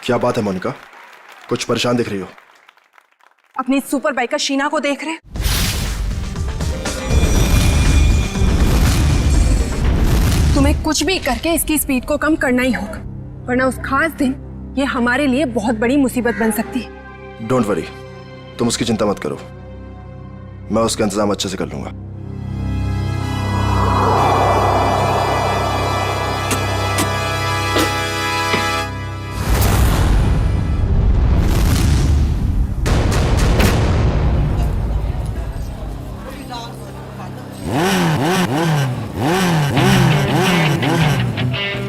क्या बात है मोनिका, कुछ परेशान दिख रही हो? अपनी सुपर बाइकर शीना को देख रहे? तुम्हें कुछ भी करके इसकी स्पीड को कम करना ही होगा, वरना उस खास दिन ये हमारे लिए बहुत बड़ी मुसीबत बन सकती है। डोंट वरी, तुम उसकी चिंता मत करो, मैं उसका इंतजाम अच्छे से कर लूंगा।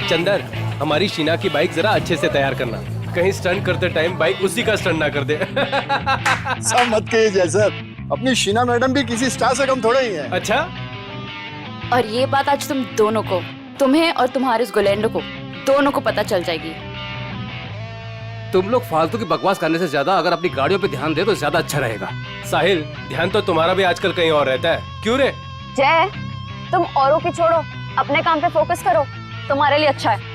चंदर, हमारी शीना की बाइक जरा अच्छे से तैयार करना, कहीं स्टंट करते टाइम बाइक उसी का स्टंट ना कर दे। सब मत कीजिए सर, अपनी शीना मैडम भी किसी स्टार से कम थोड़ा ही है। अच्छा, और ये बात आज तुम दोनों को, तुम्हें और तुम्हारे उस गोलेंडो को, दोनों को पता चल जाएगी। तुम लोग फालतू की बकवास करने से ज्यादा अगर अपनी गाड़ियों पे ध्यान दे तो ज्यादा अच्छा रहेगा। साहिल, ध्यान तो तुम्हारा भी आजकल कहीं और रहता है, क्यों रे? जय, तुम औरों की छोड़ो, अपने काम पे फोकस करो, तुम्हारे लिए अच्छा है।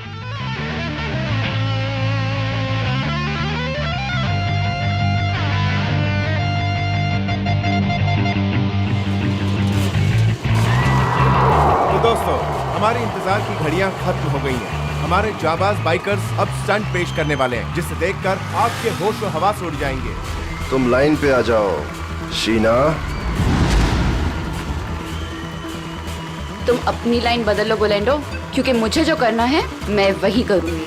तो दोस्तों, हमारे इंतजार की घड़ियां खत्म हो गई हैं। हमारे जाबाज बाइकर्स अब स्टंट पेश करने वाले हैं, जिसे देखकर आपके होश और हवास उड़ जाएंगे। तुम लाइन पे आ जाओ शीना। तुम अपनी लाइन बदल लो गोलेंडो, क्योंकि मुझे जो करना है मैं वही करूंगी।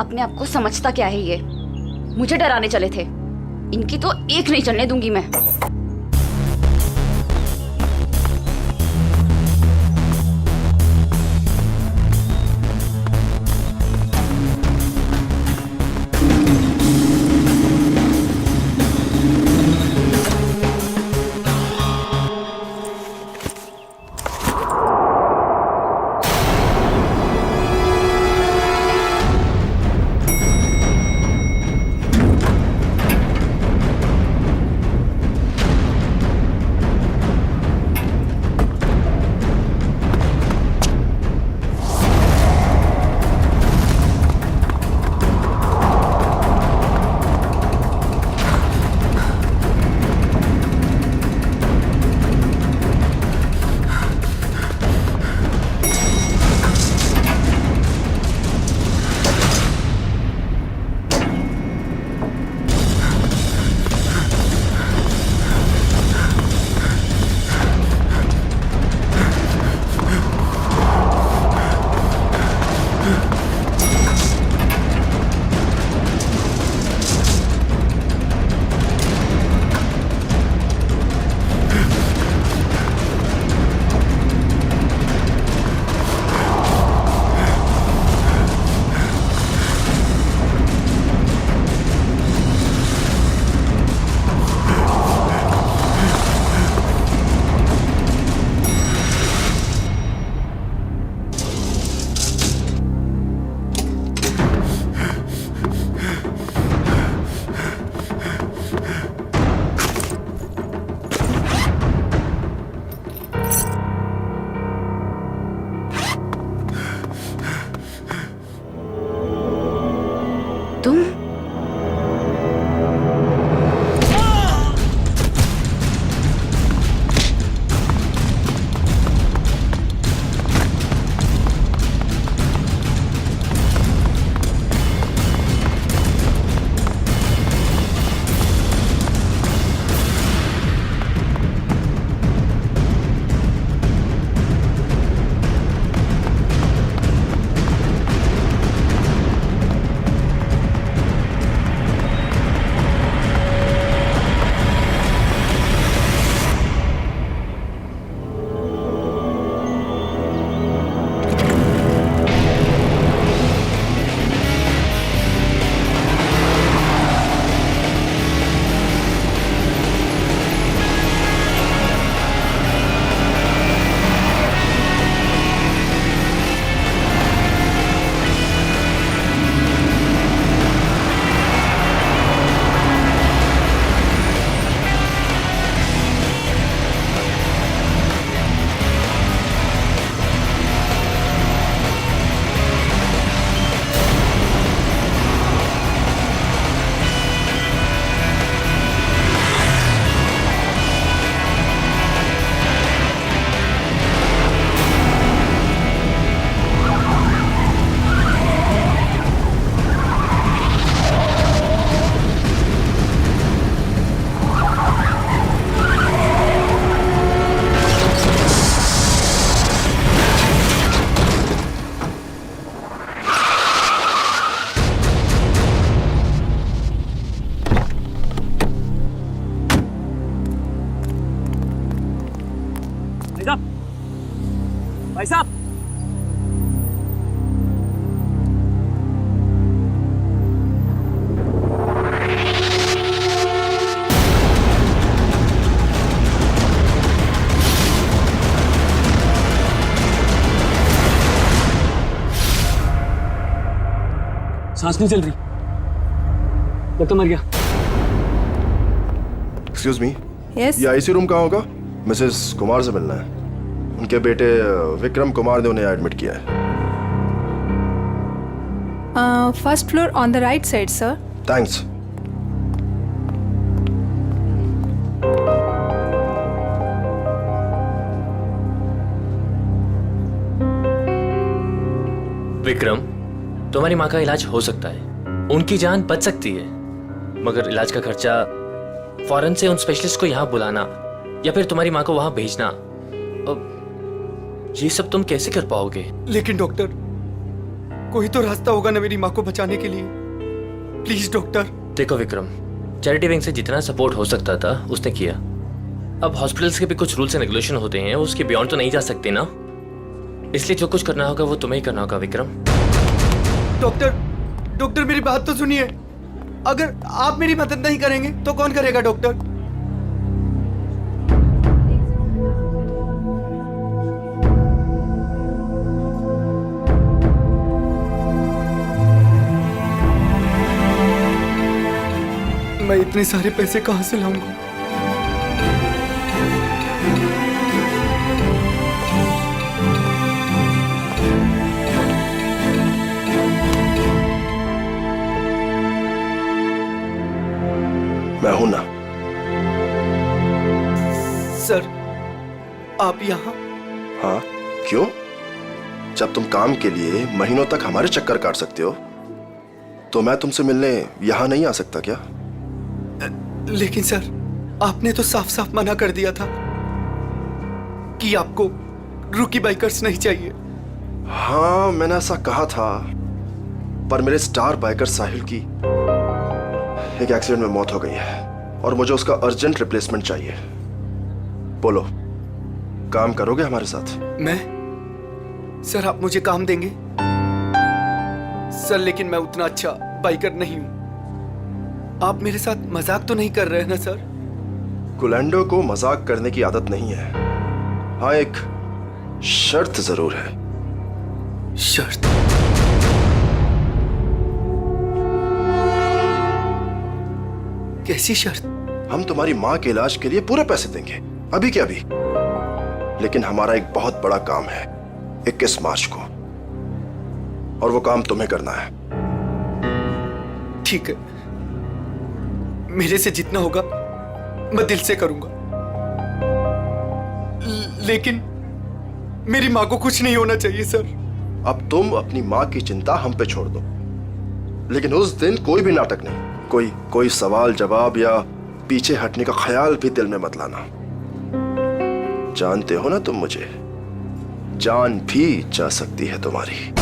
अपने आप को समझता क्या है ये? मुझे डराने चले थे, इनकी तो एक नहीं चलने दूंगी मैं। भाई साहब। सांस नहीं चल रही, लगता मर गया। एक्सक्यूज मी, यस ये आईसी रूम कहाँ होगा? मिसेस कुमार से मिलना है। उनके बेटे विक्रम कुमार ने उन्हें एडमिट किया है। First floor on the right side sir. Thanks. Vikram, तुम्हारी माँ का इलाज हो सकता है, उनकी जान बच सकती है, मगर इलाज का खर्चा फौरन से उन स्पेशलिस्ट को यहाँ बुलाना या फिर तुम्हारी माँ को वहाँ भेजना, अब ये सब तुम कैसे कर पाओगे? लेकिन डॉक्टर, कोई तो रास्ता होगा ना मेरी माँ को बचाने के लिए। Please doctor. देखो विक्रम, चैरिटी विंग से जितना सपोर्ट हो सकता था उसने किया। अब हॉस्पिटल्स के भी कुछ रूल्स एंड रेगुलेशन होते हैं, उसके बियॉन्ड तो नहीं जा सकते ना, इसलिए जो कुछ करना होगा वो तुम्हें ही करना होगा विक्रम। डॉक्टर मेरी बात तो सुनिए। अगर आप मेरी मदद नहीं करेंगे तो कौन करेगा डॉक्टर? मैं इतने सारे पैसे कहां से लाऊंगा? मैं हूं ना। सर, आप यहाँ? हाँ, क्यों? जब तुम काम के लिए महीनों तक हमारे चक्कर काट सकते हो, तो मैं तुमसे मिलने यहां नहीं आ सकता क्या? लेकिन सर, आपने तो साफ साफ मना कर दिया था कि आपको रूकी बाइकर्स नहीं चाहिए। हाँ, मैंने ऐसा कहा था, पर मेरे स्टार बाइकर साहिल की एक एक्सीडेंट में मौत हो गई है और मुझे उसका अर्जेंट रिप्लेसमेंट चाहिए। बोलो, काम करोगे हमारे साथ? मैं? सर, आप मुझे काम देंगे? सर, लेकिन मैं उतना अच्छा बाइकर नहीं हूं। आप मेरे साथ मजाक तो नहीं कर रहे हैं ना सर? गुलेंडो को मजाक करने की आदत नहीं है। हाँ, एक शर्त जरूर है। शर्त? कैसी शर्त? हम तुम्हारी माँ के इलाज के लिए पूरे पैसे देंगे, अभी के अभी। लेकिन हमारा एक बहुत बड़ा काम है 21 मार्च को, और वो काम तुम्हें करना है। ठीक है, मेरे से जितना होगा मैं दिल से करूंगा, लेकिन मेरी माँ को कुछ नहीं होना चाहिए सर। अब तुम अपनी माँ की चिंता हम पे छोड़ दो, लेकिन उस दिन कोई भी नाटक नहीं, कोई सवाल जवाब या पीछे हटने का ख्याल भी दिल में मत लाना। जानते हो ना तुम मुझे, जान भी जा सकती है तुम्हारी।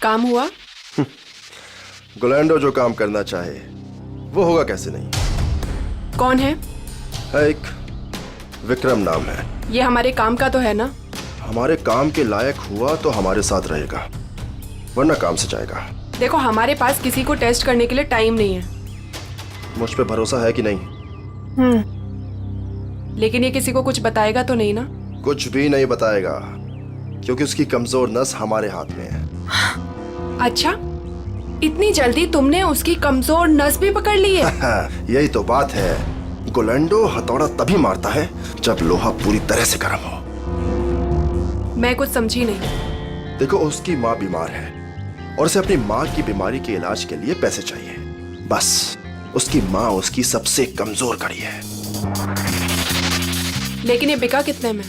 काम हुआ? गुलेंडो जो काम करना चाहे वो होगा कैसे नहीं। कौन है? एक विक्रम नाम है। ये हमारे काम का तो है ना? हमारे काम के लायक हुआ तो हमारे साथ रहेगा, वरना काम से जाएगा। देखो, हमारे पास किसी को टेस्ट करने के लिए टाइम नहीं है। मुझ पे भरोसा है कि नहीं? लेकिन ये किसी को कुछ बताएगा तो नहीं ना? कुछ भी नहीं बताएगा, क्योंकि उसकी कमजोर नस हमारे हाथ में है। अच्छा, इतनी जल्दी तुमने उसकी कमजोर नस भी पकड़ ली है? यही तो बात है। गुलेंडो हथौड़ा तभी मारता है जब लोहा पूरी तरह से गर्म हो। मैं कुछ समझी नहीं। देखो, उसकी माँ बीमार है और उसे अपनी माँ की बीमारी के इलाज के लिए पैसे चाहिए। बस उसकी माँ उसकी सबसे कमजोर कड़ी है। लेकिन ये बिका कितने में?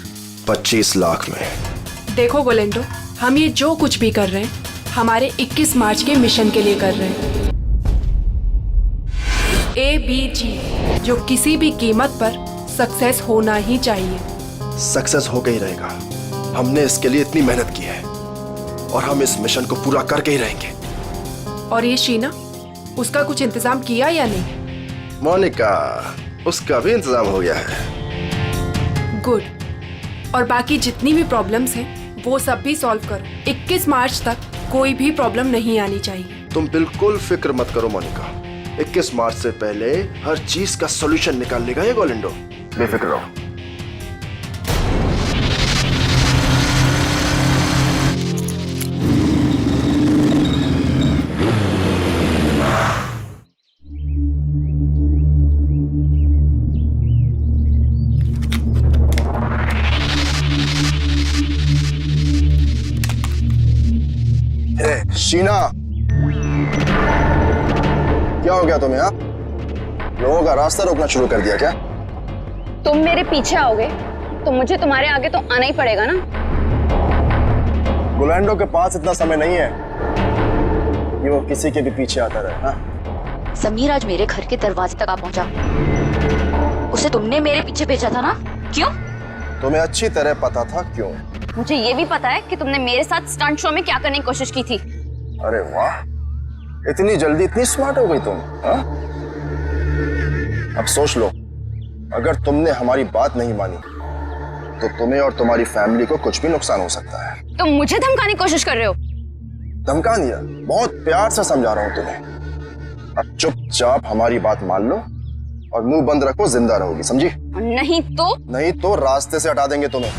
25 लाख में। देखो गोलेंडो, हम ये जो कुछ भी कर रहे हैं हमारे 21 मार्च के मिशन के लिए कर रहे हैं। ABG, जो किसी भी कीमत पर सक्सेस होना ही चाहिए। सक्सेस हो गई रहेगा। हमने इसके लिए इतनी मेहनत की है और हम इस मिशन को पूरा करके ही रहेंगे। और ये शीना, उसका कुछ इंतजाम किया या नहीं? मोनिका, उसका भी इंतजाम हो गया है। गुड। और बाकी जितनी भी प्रॉब्लम्स हैं वो सब भी सॉल्व करो। 21 मार्च तक कोई भी प्रॉब्लम नहीं आनी चाहिए। तुम बिल्कुल फिक्र मत करो मोनिका, 21 मार्च से पहले हर चीज का सॉल्यूशन निकाल लेगा ये गोलेंडो। बेफिक्र रहो। शीना, क्या हो गया तुम्हें? लोगों का रास्ता रोकना शुरू कर दिया क्या? तुम मेरे पीछे आओगे तो मुझे तुम्हारे आगे तो आना ही पड़ेगा ना। गोलेंडो के पास इतना समय नहीं है कि वो किसी के भी पीछे आता रहे। हाँ? समीर आज मेरे घर के दरवाजे तक आ पहुंचा। उसे तुमने मेरे पीछे भेजा था ना? क्यों? तुम्हें अच्छी तरह पता था क्यों। मुझे ये भी पता है कि तुमने मेरे साथ स्टंट शो में क्या करने की कोशिश की थी। अरे वाह, इतनी जल्दी इतनी स्मार्ट हो गई तुम। हाँ? अब सोच लो, अगर तुमने हमारी बात नहीं मानी तो तुम्हें और तुम्हारी फैमिली को कुछ भी नुकसान हो सकता है। तुम मुझे धमकाने की कोशिश कर रहे हो? धमका दिया? बहुत प्यार से समझा रहा हूं तुम्हें। अब चुपचाप हमारी बात मान लो और मुंह बंद रखो, जिंदा रहोगी, समझी? नहीं तो रास्ते से हटा देंगे तुम्हें।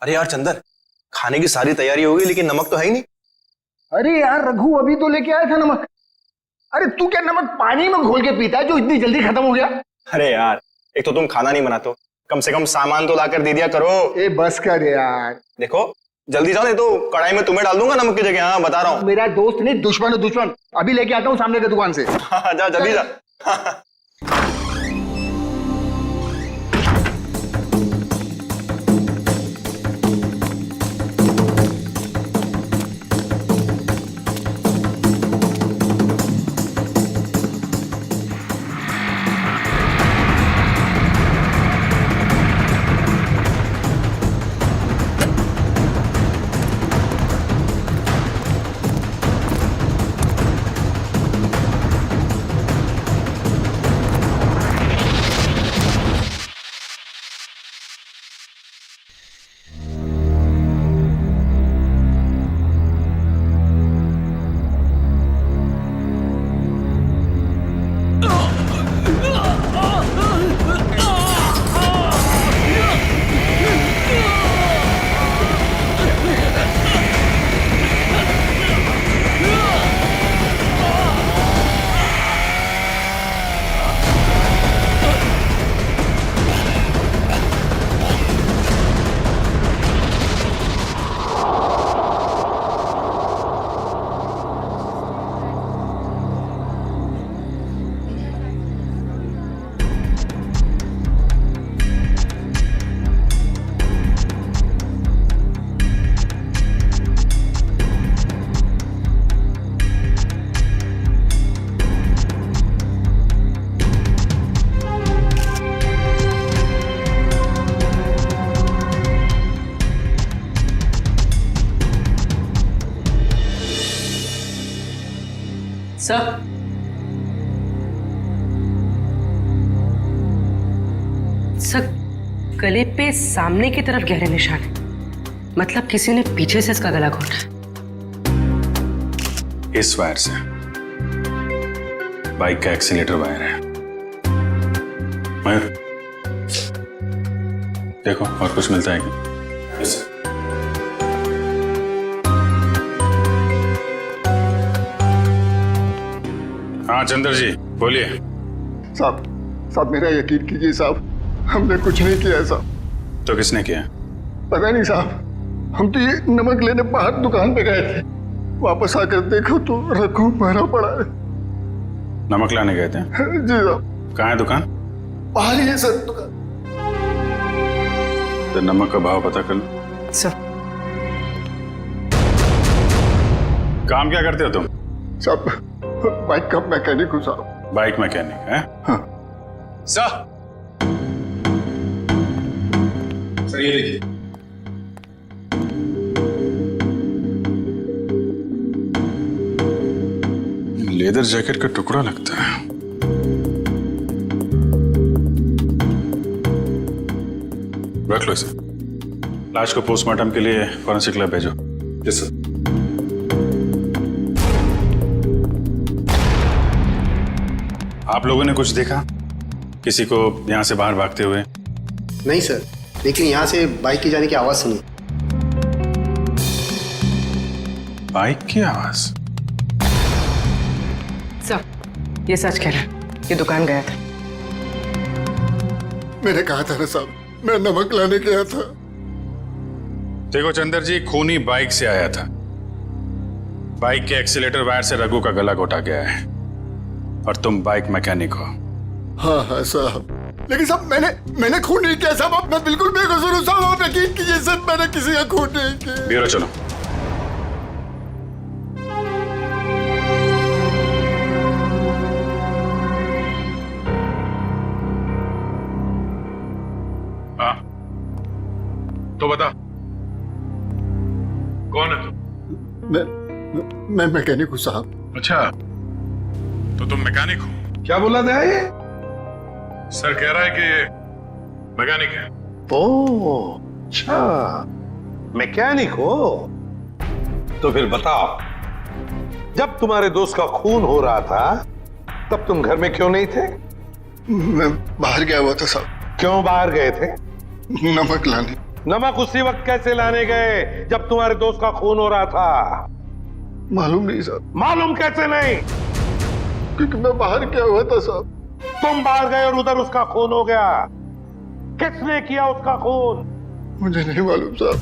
अरे यार चंदर, खाने की सारी तैयारी हो गई लेकिन नमक तो है ही नहीं। अरे यार रघु, अभी तो लेके आया था नमक। अरे तू क्या नमक पानी में घोल के पीता है जो इतनी जल्दी खत्म हो गया? अरे यार, एक तो तुम खाना नहीं बनाते हो, कम से कम सामान तो लाकर दे दिया करो। ए बस कर यार। देखो जल्दी जाओ, नहीं तो कढ़ाई में तुम्हें डाल दूंगा नमक की जगह। हाँ बता रहा हूँ। मेरा दोस्त नहीं, दुश्मन है दुश्मन। अभी लेके आता हूँ सामने की दुकान से। हाँ जा जल्दी जा। सर सर, गले पे सामने की तरफ गहरे निशान है। मतलब किसी ने पीछे से इसका गला घोटा। इस वायर से बाइक का एक्सीलेटर वायर है। मयूर देखो और कुछ मिलता है क्या? yes, हाँ चंद्र जी बोलिए। साहब साहब मेरा यकीन कीजिए साहब, हमने कुछ नहीं किया साहब। तो किसने किया? पता नहीं साहब, हम तो ये नमक लेने बाहर दुकान पे गए थे, वापस आकर देखो तो रघु मरा पड़ा है। नमक लाने गए थे? जी साहब। कहाँ है दुकान? बाहर ही है सर दुकान। तो नमक का भाव पता कर लो। सर काम क्या करते हो तुम? साहब बाइक का मैकेनिक हूँ साहब। बाइक मैकेनिक है? हाँ। सर ये देखिए, लेदर जैकेट का टुकड़ा लगता है। रख लो इसे। लाश को पोस्टमार्टम के लिए फॉरेंसिक लैब भेजो। Yes sir. आप लोगों ने कुछ देखा? किसी को यहां से बाहर भागते हुए? नहीं सर, लेकिन यहाँ से बाइक की जाने की आवाज सुनी। बाइक की आवाज? सर ये सच कह रहा है, ये दुकान गया था। मैंने कहा था ना साहब, मैं नमक लाने गया था। देखो चंदर जी, खूनी बाइक से आया था। बाइक के एक्सीलेटर वायर से रघु का गला घोटा गया है और तुम बाइक मैकेनिक हो। हाँ हाँ साहब, लेकिन साहब मैंने खून नहीं किया साहब, मैं बिल्कुल बेकसूर हूँ साहब, आप यकीन कीजिए सर, मैंने किसी का खून नहीं किया। ब्यूरो चलो। हाँ तो बता, कौन है तू? मैं मैकेनिक हूँ साहब। अच्छा, तो तुम मैकेनिक हो? क्या बोला था ये? सर कह रहा है कि ये मैकेनिक है। ओह अच्छा, मैकेनिक हो? तो फिर बताओ, जब तुम्हारे दोस्त का खून हो रहा था तब तुम घर में क्यों नहीं थे? मैं बाहर गया हुआ था साहब। क्यों बाहर गए थे? नमक लाने। नमक उसी वक्त कैसे लाने गए जब तुम्हारे दोस्त का खून हो रहा था? मालूम नहीं साहब। मालूम कैसे नहीं? क्योंकि मैं बाहर गया हुआ था साहब। तुम बाहर गए और उधर उसका खून हो गया। किसने किया उसका खून? मुझे नहीं मालूम साहब।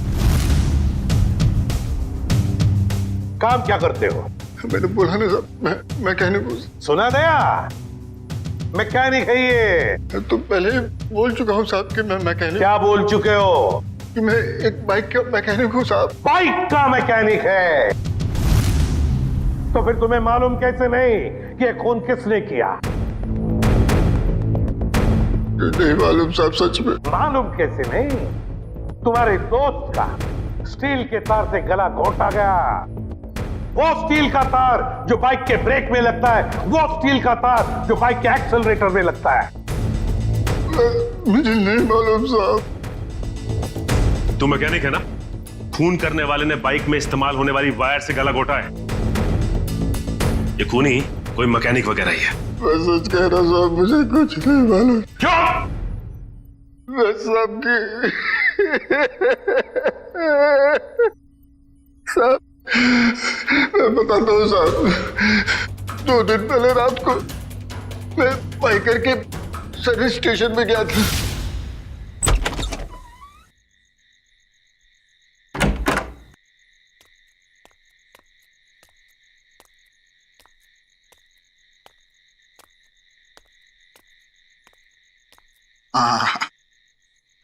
काम क्या करते हो? मैंने बोला ना साहब, मैं मैकेनिक हूँ। सुना दिया? मैकेनिक है ये। तो पहले बोल चुका हूँ साहब कि मैं मैकेनिक। क्या बोल चुके हो? कि मैं एक बाइक का मैकेनिक हूँ साहब। बाइक का मैकेनिक है? तो फिर तुम्हें मालूम कैसे नहीं कि ये खून किसने किया? नहीं मालूम साहब, सच में। मालूम कैसे नहीं? तुम्हारे दोस्त का स्टील के तार से गला घोटा गया। वो स्टील का तार जो बाइक के ब्रेक में लगता है, वो स्टील का तार जो बाइक के एक्सेलरेटर में लगता है। मुझे नहीं मालूम साहब। तू मैकेनिक है ना? खून करने वाले ने बाइक में इस्तेमाल होने वाली वायर से गला घोटा है। ये खूनी कोई मैकेनिक वगैरह ही है। मैं सच कह रहा साहब, मुझे कुछ नहीं मालूम। क्यों? मैं सबकी साहब, मैं बताता हूँ साहब। 2 दिन पहले रात को मैं बाइकर के सर्विस स्टेशन में गया था।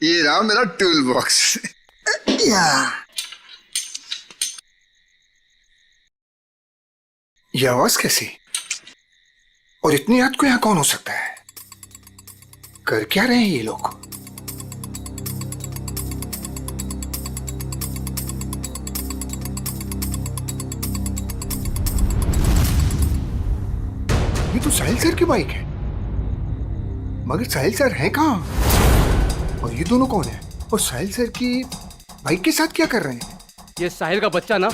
ये रहा मेरा टूल बॉक्स। ये आवाज कैसी? और इतनी रात को यहाँ कौन हो सकता है? कर क्या रहे हैं ये लोग? ये तो साहिल सर की बाइक है, मगर साहिल सर हैं कहाँ? और ये दोनों कौन है? और साहिल सर की बाइक के साथ क्या कर रहे हैं? ये साहिल का बच्चा ना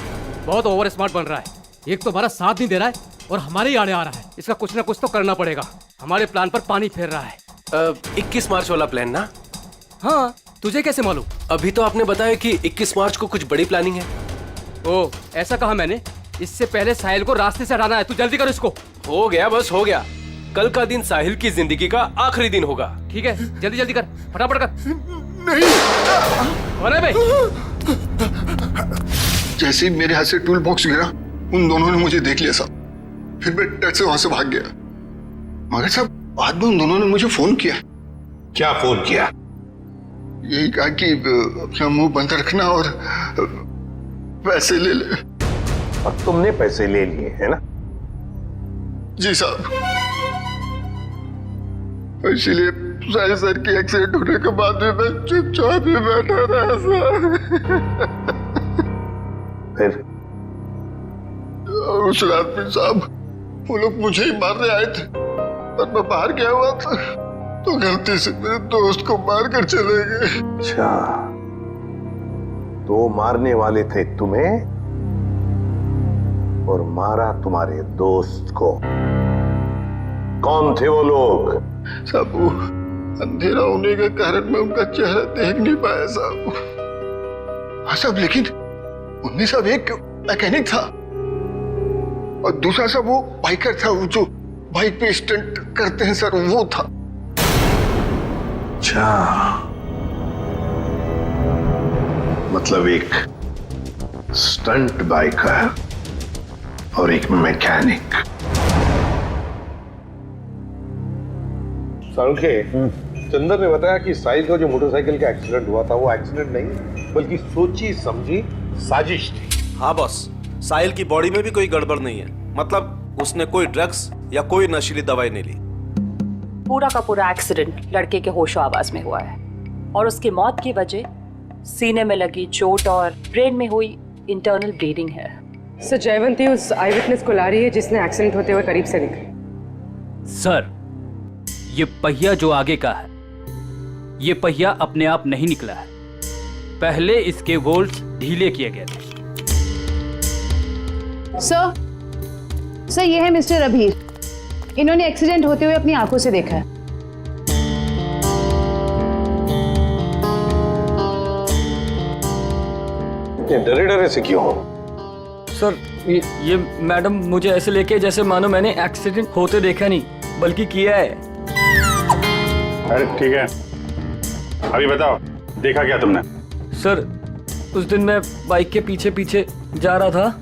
बहुत ओवर स्मार्ट बन रहा है। एक तो हमारा साथ नहीं दे रहा है और हमारे ही आड़े आ रहा है। इसका कुछ ना कुछ तो करना पड़ेगा। हमारे प्लान पर पानी फेर रहा है। 21 मार्च वाला प्लान ना? हाँ, तुझे कैसे मालूम? अभी तो आपने बताया कि 21 मार्च को कुछ बड़ी प्लानिंग है। ओ, ऐसा कहा मैंने। इससे पहले साहिल को रास्ते से हटाना है। तू जल्दी कर इसको। हो गया, बस हो गया। कल का दिन साहिल की जिंदगी का आखिरी दिन होगा। ठीक है, जल्दी जल्दी कर, फटाफट कर। नहीं। अरे भाई, जैसे ही मेरे हाथ से टूल बॉक्स गिरा, उन दोनों ने मुझे देख लिया साहब। फिर मैं डर से वहां से भाग गया। मगर साहब बाद में उन दोनों ने मुझे फोन किया। क्या फोन किया? यही कहा कि अपना मुंह बंद रखना और पैसे ले ले। और तुमने पैसे ले लिए है ना? जी साहब। इसीलिए साहिल सर की एक्सीडेंट होने के बाद भी मैं चुपचाप ही बैठा रहा सर। फिर उस रात में साहब वो लोग मुझे ही मारने आए थे, पर मैं बाहर गया हुआ था तो गलती से मेरे दोस्त को मार कर चले गए। अच्छा, तो मारने वाले थे तुम्हें और मारा तुम्हारे दोस्त को। कौन थे वो लोग? साहब वो अंधेरा होने के कारण मैं उनका चेहरा देख नहीं पाया साहब। हाँ साहब, लेकिन उनमें सब एक मैकेनिक था और दूसरा सब वो बाइकर था, वो जो बाइक पे स्टंट करते हैं सर, वो था। अच्छा, मतलब एक स्टंट बाइकर और एक मैकेनिक। संखे, चंदर ने बताया कि साहिल का जो मोटरसाइकिल का एक्सीडेंट हुआ था वो एक्सीडेंट नहीं बल्कि सोची समझी साजिश थी। हाँ बॉस, साहिल की बॉडी में भी कोई गड़बड़ नहीं है। मतलब उसने कोई ड्रग्स या कोई नशीली दवाई नहीं ली। पूरा का पूरा एक्सीडेंट लड़के के होशो आवाज में हुआ है और उसकी मौत की वजह सीने में लगी चोट और ब्रेन में हुई इंटरनल ब्लीडिंग है। सर, जयवंती उस आई विटनेस को ला रही है जिसने एक्सीडेंट होते हुए करीब से दिखा। सर, ये पहिया जो आगे का है, ये पहिया अपने आप नहीं निकला है। पहले इसके बोल्ट ढीले किए गए थे। सर, ये है मिस्टर अभीर। इन्होंने एक्सीडेंट होते हुए अपनी आंखों से देखा है। डरे डरे से क्यों हो? सर, ये मैडम मुझे ऐसे लेके जैसे मानो मैंने एक्सीडेंट होते देखा नहीं बल्कि किया है। अरे ठीक है, अभी बताओ देखा क्या तुमने? सर, उस दिन मैं बाइक के पीछे पीछे जा रहा था।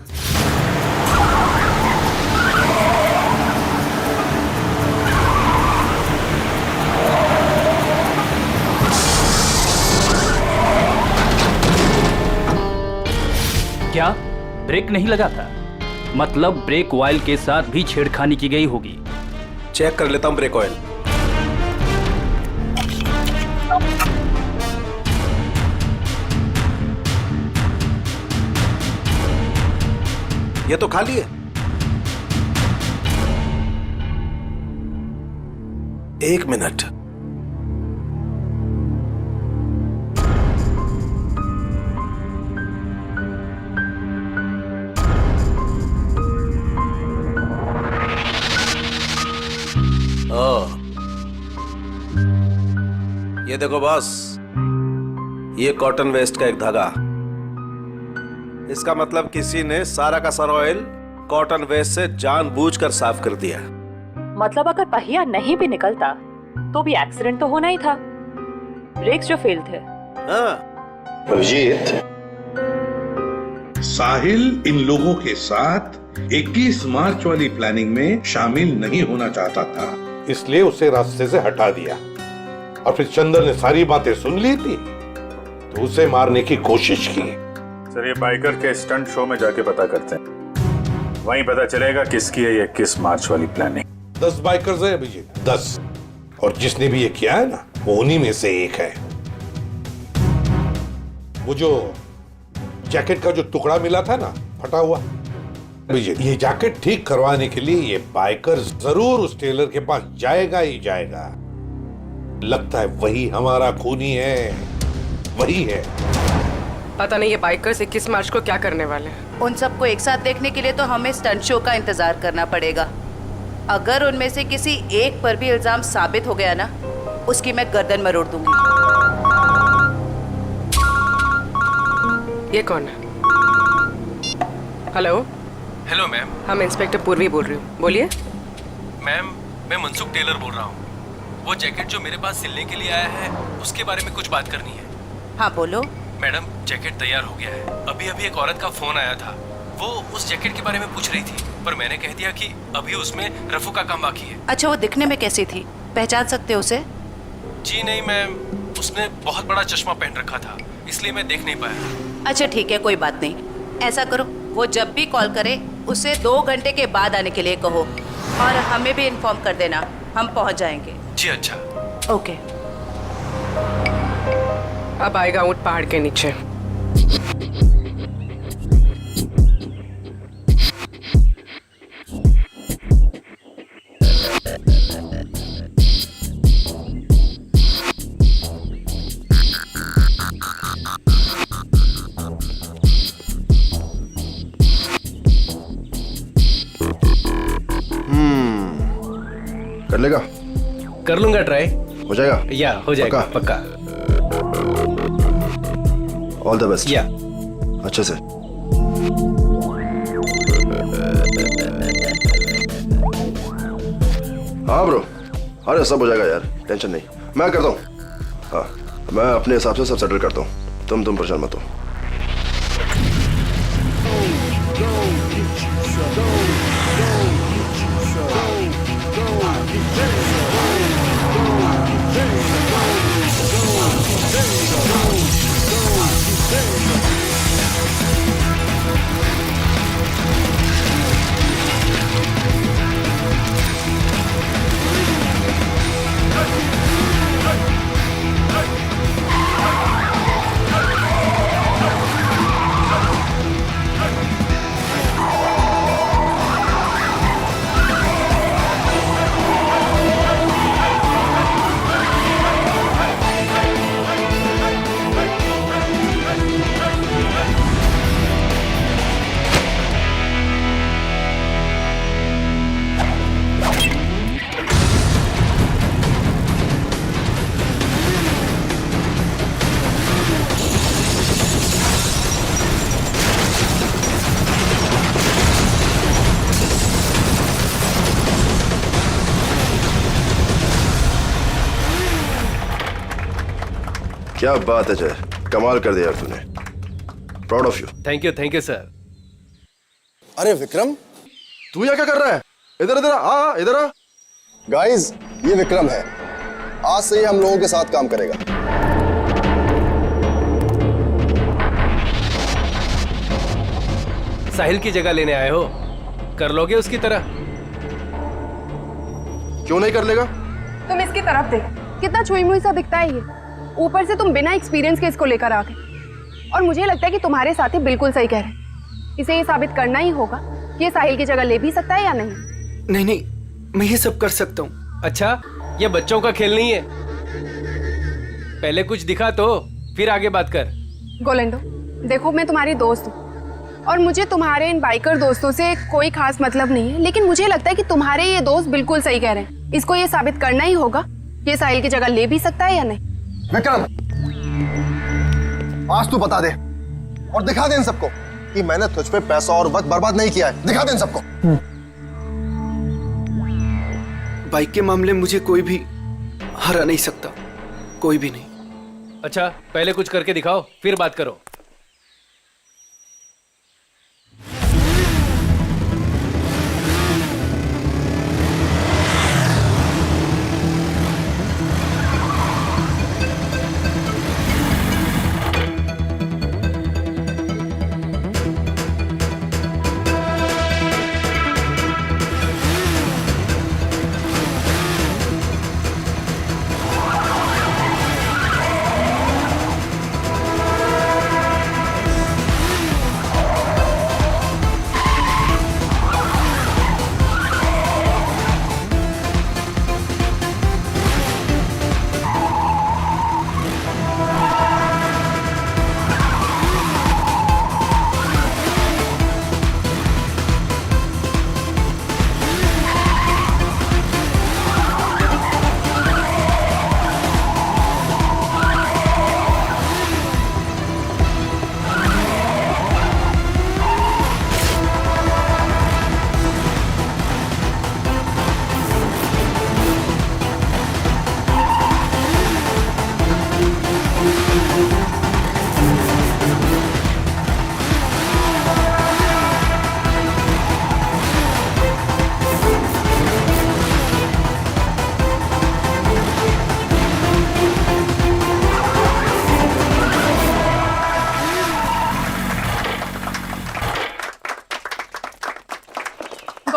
क्या ब्रेक नहीं लगा था? मतलब ब्रेक ऑयल के साथ भी छेड़खानी की गई होगी। चेक कर लेता हूं ब्रेक ऑयल। ये तो खाली है। एक मिनट। ये देखो बॉस, ये कॉटन वेस्ट का एक धागा। इसका मतलब किसी ने सारा का सारा ऑयल कॉटन वेस्ट से जानबूझकर साफ कर दिया। मतलब अगर पहिया नहीं भी निकलता तो भी एक्सीडेंट तो होना ही था। ब्रेक्स जो फेल थे। अभिजीत, साहिल इन लोगों के साथ 21 मार्च वाली प्लानिंग में शामिल नहीं होना चाहता था, इसलिए उसे रास्ते से हटा दिया और फिर चंदर ने सारी बातें सुन ली थी तो उसे मारने की कोशिश की। सर, ये बाइकर के स्टंट शो में जाके पता करते हैं, वहीं पता चलेगा किसकी है ये 21 मार्च वाली प्लानिंग। 10 बाइकर्स है अभिजीत, 10, और जिसने भी ये किया है ना वो उन्हीं में से एक है। वो जो जैकेट का जो टुकड़ा मिला था ना फटा हुआ, अभिजीत, ये जैकेट ठीक करवाने के लिए ये बाइकर जरूर उस टेलर के पास जाएगा ही जाएगा। लगता है वही हमारा खूनी है, वही है। पता नहीं ये बाइकर्स 21 मार्च को क्या करने वाले हैं। उन सबको एक साथ देखने के लिए तो हमें स्टंट शो का इंतजार करना पड़ेगा। अगर उनमें से किसी एक पर भी इल्जाम साबित हो गया ना, उसकी मैं गर्दन मरोड़ दूंगी। ये कौन है? हेलो। Hello ma'am. हम इंस्पेक्टर पूर्वी बोल रही हूँ, बोलिए। मैम, मैं मनसुख टेलर बोल रहा हूँ। वो जैकेट जो मेरे पास सिलने के लिए आया है उसके बारे में कुछ बात करनी है। हाँ बोलो। मैडम, जैकेट तैयार हो गया है। अभी अभी एक औरत का फोन आया था, वो उस जैकेट के बारे में पूछ रही थी, पर मैंने कह दिया कि अभी उसमें रफू का काम बाकी है। अच्छा, वो दिखने में कैसी थी, पहचान सकते हो उसे? जी नहीं मैम, उसने बहुत बड़ा चश्मा पहन रखा था, इसलिए मैं देख नहीं पाया। अच्छा ठीक है, कोई बात नहीं। ऐसा करो, वो जब भी कॉल करे उसे 2 घंटे के बाद आने के लिए कहो और हमें भी इन्फॉर्म कर देना, हम पहुंच जाएंगे। जी अच्छा। ओके। अब आएगा ऊंट पहाड़ के नीचे। कर लेगा? कर लूंगा ट्राई। हो जाएगा? या हो जाएगा पक्का। All the best. या अच्छे से। हाँ ब्रो, अरे सब हो जाएगा यार, टेंशन नहीं, मैं करता हूँ। हाँ, मैं अपने हिसाब से सब सेटल करता हूँ, तुम परेशान मत हो। क्या बात है जय, कमाल कर दिया यार तूने, proud of you. Thank you sir. अरे विक्रम, तू यहाँ क्या कर रहा है? इधर इधर आ, इधर आ। गाइस, ये विक्रम है, आज से ये हम लोगों के साथ काम करेगा। साहिल की जगह लेने आए हो, कर लोगे उसकी तरह? क्यों नहीं कर लेगा? तुम इसकी तरफ देख, कितना छुई मुई सा दिखता है ये। ऊपर से तुम बिना एक्सपीरियंस के इसको लेकर आ गए, और मुझे लगता है कि तुम्हारे साथी बिल्कुल सही कह रहे हैं। इसे ये साबित करना ही होगा कि ये साहिल की जगह ले भी सकता है या नहीं। नहीं, मैं ये सब कर सकता हूँ। अच्छा, ये बच्चों का खेल नहीं है, पहले कुछ दिखा तो फिर आगे बात कर। गोलेंडो, देखो मैं तुम्हारी दोस्त हूँ और मुझे तुम्हारे इन बाइकर दोस्तों से कोई खास मतलब नहीं है, लेकिन मुझे लगता है कि तुम्हारे ये दोस्त बिल्कुल सही कह रहे हैं। इसको ये साबित करना ही होगा कि ये साहिल की जगह ले भी सकता है या नहीं। विक्रम, आज तू बता दे और दिखा दे इन सबको कि मैंने तुझ पे पैसा और वक्त बर्बाद नहीं किया है। दिखा दे इन सबको। बाइक के मामले में मुझे कोई भी हरा नहीं सकता, कोई भी नहीं। अच्छा, पहले कुछ करके दिखाओ फिर बात करो।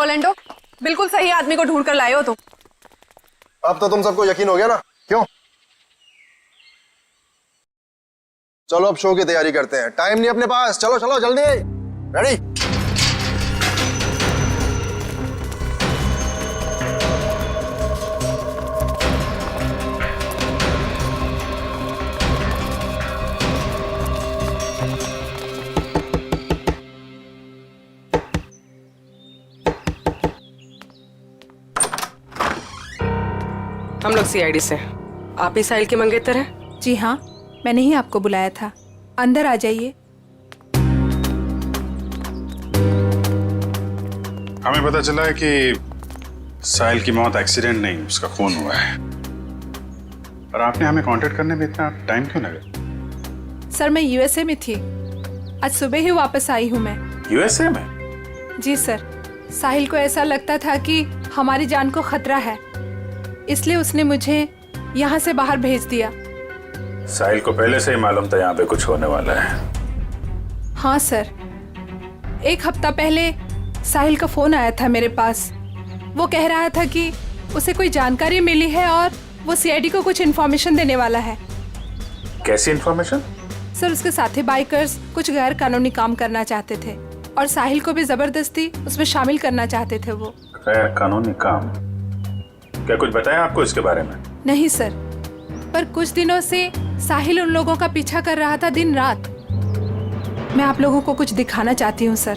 ऑर्लैंडो, बिल्कुल सही आदमी को ढूंढ कर लाए हो तुम। अब तो तुम सबको यकीन हो गया ना, क्यों? चलो अब शो की तैयारी करते हैं, टाइम नहीं अपने पास। चलो चलो जल्दी, रेडी? हम लोग सीआईडी से। आप ही साहिल के मंगेतर हैं? जी हाँ, मैंने ही आपको बुलाया था। अंदर आ जाइए। हमें पता चला है कि साहिल की मौत एक्सीडेंट नहीं, उसका खून हुआ है। और आपने हमें कांटेक्ट करने में इतना टाइम क्यों लगा? सर मैं यूएसए में थी, आज सुबह ही वापस आई हूँ मैं। यूएसए में? जी सर, साहिल को ऐसा लगता था कि हमारी जान को खतरा है, इसलिए उसने मुझे यहाँ से बाहर भेज दिया। साहिल को पहले से ही मालूम था यहाँ पे कुछ होने वाला है? हाँ सर, 1 हफ्ता पहले साहिल का फोन आया था मेरे पास। वो कह रहा था कि उसे कोई जानकारी मिली है और वो सीआईडी को कुछ इन्फॉर्मेशन देने वाला है। कैसी इन्फॉर्मेशन? सर उसके साथी बाइकर्स कुछ गैर कानूनी काम करना चाहते थे और साहिल को भी जबरदस्ती उसमें शामिल करना चाहते थे। वो गैर कानूनी काम? क्या कुछ बताया आपको इसके बारे में? नहीं सर, पर कुछ दिनों से साहिल उन लोगों का पीछा कर रहा था दिन रात। मैं आप लोगों को कुछ दिखाना चाहती हूँ सर।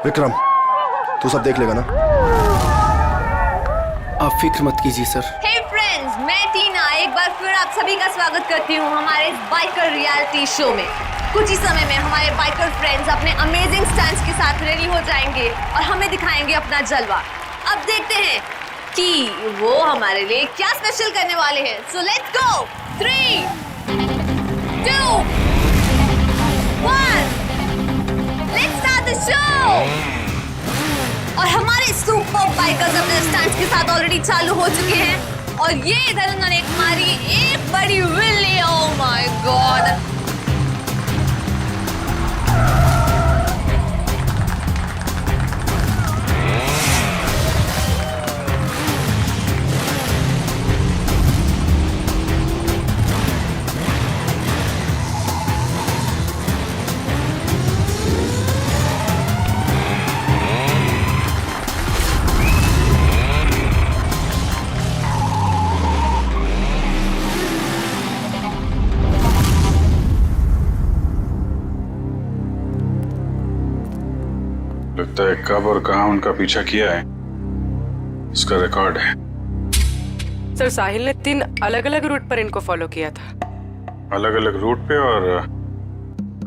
विक्रम, तू सब देख लेगा ना? आप फिक्र मत कीजिए सर। हे फ्रेंड्स, मैं टीना एक बार फिर आप सभी का स्वागत करती हूँ हमारे इस बाइकर रियलिटी शो में। कुछ ही समय में हमारे बाइकर फ्रेंड्स अपने अमेजिंग स्टंट्स के साथ रेडी हो जाएंगे और हमें दिखाएंगे अपना जलवा। अब देखते हैं कि वो हमारे लिए क्या स्पेशल करने वाले हैं। So let's go. 3, 2, 1, let's start the show. और हमारे सुपर बाइकर्स अपने स्टंट्स के साथ ऑलरेडी चालू हो चुके हैं और ये इधर उन्होंने मारी एक बड़ी विल्ली। Oh my God! लगता है कब और कहां उनका पीछा किया है उसका रिकॉर्ड है। सर साहिल ने 3 अलग अलग रूट पर इनको फॉलो किया था। अलग अलग रूट पे और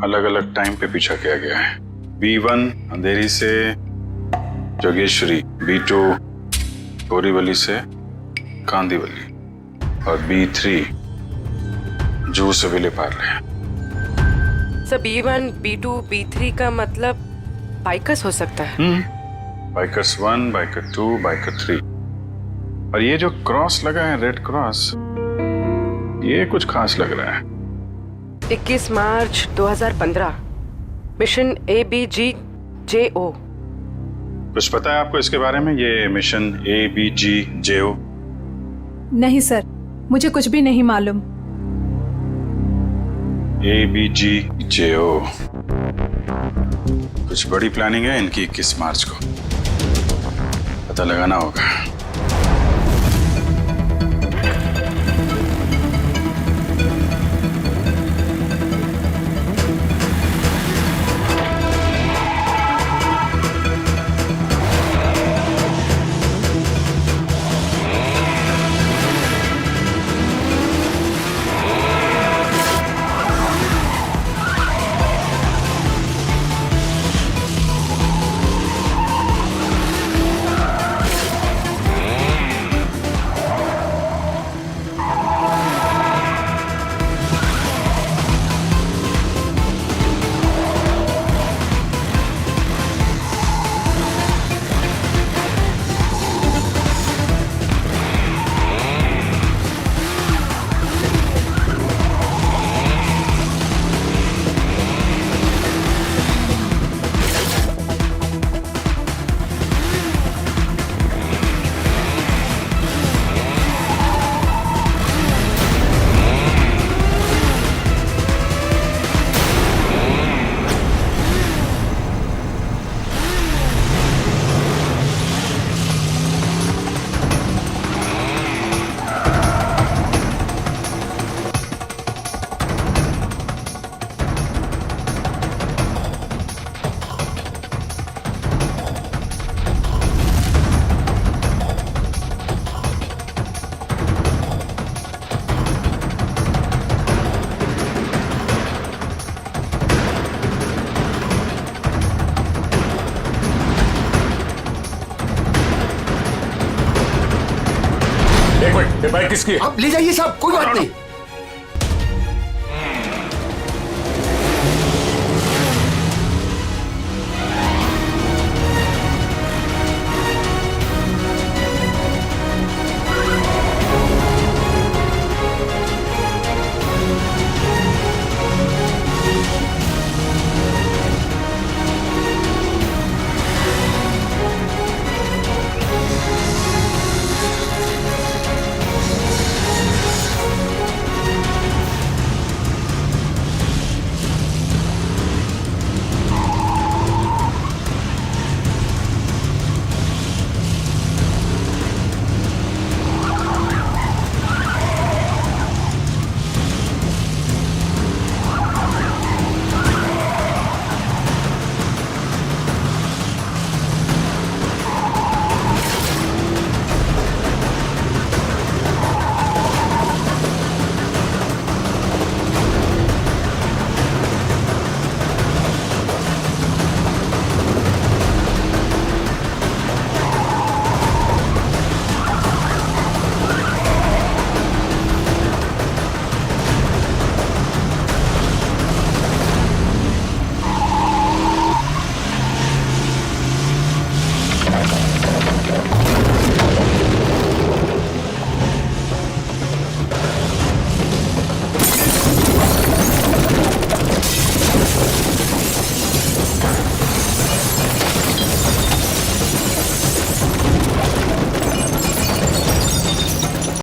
अलग अलग टाइम पे पीछा किया गया है। B1 अंधेरी से जोगेश्वरी, B2 बोरीवली से कांदीवली और B3 जू से Vile Parle. Sir B1, B2, B3 का मतलब बाइकर्स हो सकता है। Bikers 1, biker 2, biker 3। और ये जो क्रॉस लगा है, रेड क्रॉस, ये कुछ खास लग रहा है। 21 मार्च 2015, मिशन ABGJO। कुछ पता है आपको इसके बारे में, ये मिशन ABGJO? नहीं सर, मुझे कुछ भी नहीं मालूम। ABGJO कुछ बड़ी प्लानिंग है इनकी। 21 मार्च को पता लगाना होगा। किसकी है? आप ले जाइए साहब, कोई बात नहीं।